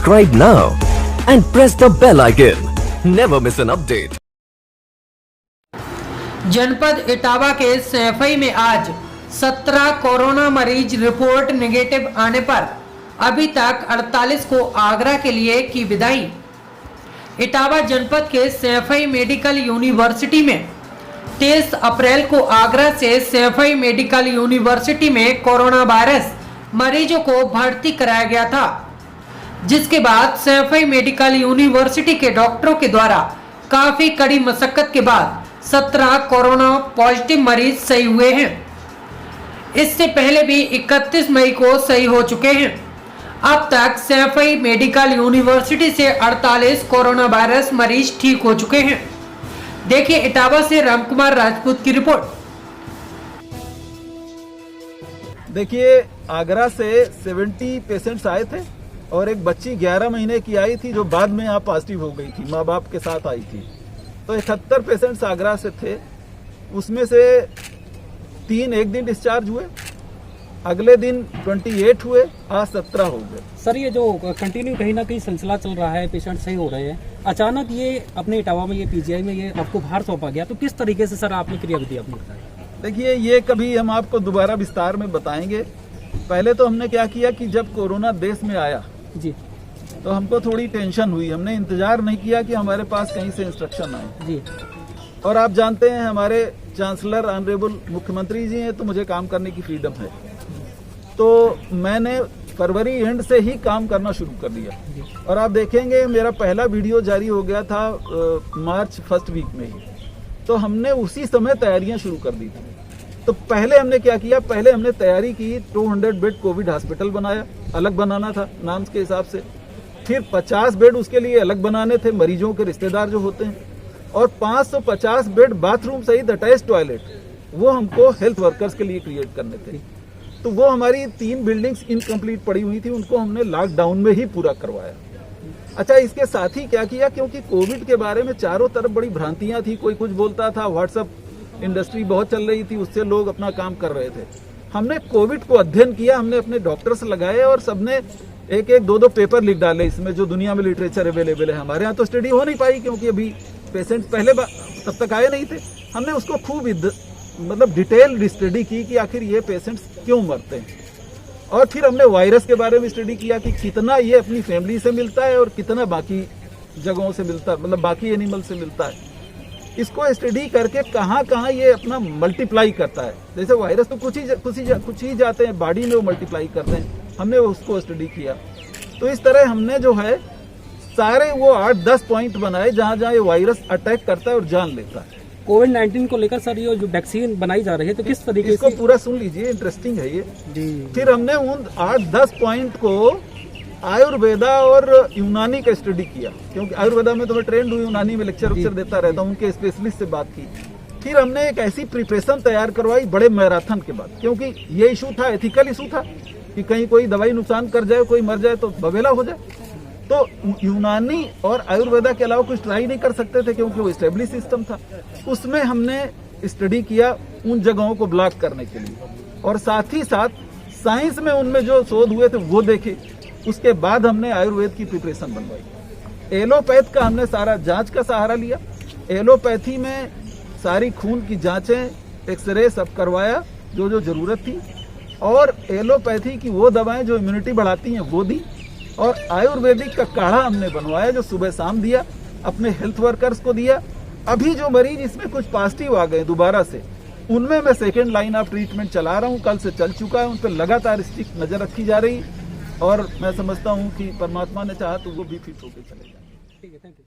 Subscribe now and press the bell icon. Never miss an update. जनपद इटावा के सैफई में आज 17 कोरोना मरीज रिपोर्ट नेगेटिव आने पर अभी तक 48 को आगरा के लिए की विदाई। इटावा जनपद के सैफई मेडिकल यूनिवर्सिटी में 23 अप्रैल को आगरा से सैफई मेडिकल यूनिवर्सिटी में कोरोना वायरस मरीजों को भर्ती कराया गया था, जिसके बाद सैफई मेडिकल यूनिवर्सिटी के डॉक्टरों के द्वारा काफी कड़ी मशक्कत के बाद 17 कोरोना पॉजिटिव मरीज सही हुए हैं। इससे पहले भी 31 मई को सही हो चुके हैं। अब तक सैफई मेडिकल यूनिवर्सिटी से 48 कोरोना वायरस मरीज ठीक हो चुके हैं। देखिए इटावा से रामकुमार राजपूत की रिपोर्ट। देखिए, आगरा से 70 पेशेंट्स आए थे और एक बच्ची 11 महीने की आई थी जो बाद में यहाँ पॉजिटिव हो गई थी, माँ बाप के साथ आई थी। तो 71 पेशेंट्स आगरा से थे, उसमें से 3 एक दिन डिस्चार्ज हुए, अगले दिन 28 हुए, आज 17 हो गए। सर, ये जो कंटिन्यू कहीं ना कहीं सिलसिला चल रहा है, पेशेंट सही हो रहे हैं, अचानक ये अपने इटावा में, ये पीजीआई में ये आपको बाहर सौंपा गया, तो किस तरीके से सर आपने क्रियाविधि अपनी बताई? देखिए, ये कभी हम आपको दोबारा विस्तार में बताएंगे। पहले तो हमने क्या किया कि जब कोरोना देश में आया जी, तो हमको थोड़ी टेंशन हुई। हमने इंतजार नहीं किया कि हमारे पास कहीं से इंस्ट्रक्शन आए जी। और आप जानते हैं हमारे चांसलर ऑनरेबल मुख्यमंत्री जी हैं, तो मुझे काम करने की फ्रीडम है। तो मैंने फरवरी एंड से ही काम करना शुरू कर दिया और आप देखेंगे मेरा पहला वीडियो जारी हो गया था मार्च फर्स्ट वीक में ही। तो हमने उसी समय तैयारियां शुरू कर दी थी। तो पहले हमने क्या किया, पहले हमने तैयारी की, 200 बेड कोविड हॉस्पिटल बनाया, अलग बनाना था नाम के हिसाब से। फिर 50 बेड उसके लिए अलग बनाने थे, मरीजों के रिश्तेदार जो होते हैं, और 550 बेड बाथरूम सहित अटैच टॉयलेट, वो हमको हेल्थ वर्कर्स के लिए क्रिएट करने थे। तो वो हमारी 3 बिल्डिंग्स इनकम्प्लीट पड़ी हुई थी, उनको हमने लॉकडाउन में ही पूरा करवाया। अच्छा, इसके साथ ही क्या किया, क्योंकि कोविड के बारे में चारों तरफ बड़ी भ्रांतियां थी, कोई कुछ बोलता था, व्हाट्सएप इंडस्ट्री बहुत चल रही थी, उससे लोग अपना काम कर रहे थे। हमने कोविड को अध्ययन किया, हमने अपने डॉक्टर्स लगाए और सबने एक 2 पेपर लिख डाले इसमें, जो दुनिया में लिटरेचर अवेलेबल है। हमारे यहाँ तो स्टडी हो नहीं पाई क्योंकि अभी पेशेंट पहले तब तक आए नहीं थे। हमने उसको खूब डिटेल स्टडी की कि आखिर ये पेशेंट्स क्यों मरते हैं, और फिर हमने वायरस के बारे में स्टडी किया कि कितना ये अपनी फैमिली से मिलता है और कितना बाकी जगहों से मिलता है, मतलब बाकी एनिमल से मिलता है। इसको स्टडी करके कहाँ कहाँ ये अपना मल्टीप्लाई करता है। जैसे वायरस तो कुछ ही जाते हैं बॉडी में, वो मल्टीप्लाई करते हैं, हमने उसको स्टडी किया। तो इस तरह हमने जो है सारे वो 8-10 पॉइंट बनाए जहाँ जहाँ ये वायरस अटैक करता है और जान लेता है। कोविड-19 को लेकर सर ये जो वैक्सीन बनाई जा रही है, तो किस तरीके से? इसको पूरा सुन लीजिए, इंटरेस्टिंग है ये जी। फिर हमने उन 8-10 पॉइंट को आयुर्वेदा और यूनानी का स्टडी किया, क्योंकि आयुर्वेदा में तो मैं ट्रेंड हूँ, यूनानी में लेक्चर देता रहता हूँ, उनके स्पेशलिस्ट से बात की। फिर हमने एक ऐसी प्रिपरेशन तैयार करवाई बड़े मैराथन के बाद, क्योंकि ये इशू था, एथिकल इशू था कि कहीं कोई दवाई नुकसान कर जाए, कोई मर जाए तो बवेला हो जाए। तो यूनानी और आयुर्वेदा के अलावा कुछ ट्राई नहीं कर सकते थे क्योंकि वो एस्टेब्लिश सिस्टम था। उसमें हमने स्टडी किया उन जगहों को ब्लॉक करने के लिए, और साथ ही साथ साइंस में उनमें जो शोध हुए थे वो देखे। उसके बाद हमने आयुर्वेद की प्रिपरेशन बनवाई। एलोपैथ का हमने सारा जांच का सहारा लिया। एलोपैथी में सारी खून की जांचें, एक्सरे सब करवाया जो जो जरूरत थी, और एलोपैथी की वो दवाएं जो इम्यूनिटी बढ़ाती हैं वो दी, और आयुर्वेदिक का काढ़ा हमने बनवाया जो सुबह शाम दिया, अपने हेल्थ वर्कर्स को दिया। अभी जो मरीज इसमें कुछ पॉजिटिव आ गए दोबारा से, उनमें मैं सेकेंड लाइन ऑफ ट्रीटमेंट चला रहा हूँ, कल से चल चुका है, उन पर लगातार स्ट्रिक्ट नजर रखी जा रही, और मैं समझता हूँ कि परमात्मा ने चाहा तो वो भी फिट होकर चले जाए। ठीक है, थैंक यू।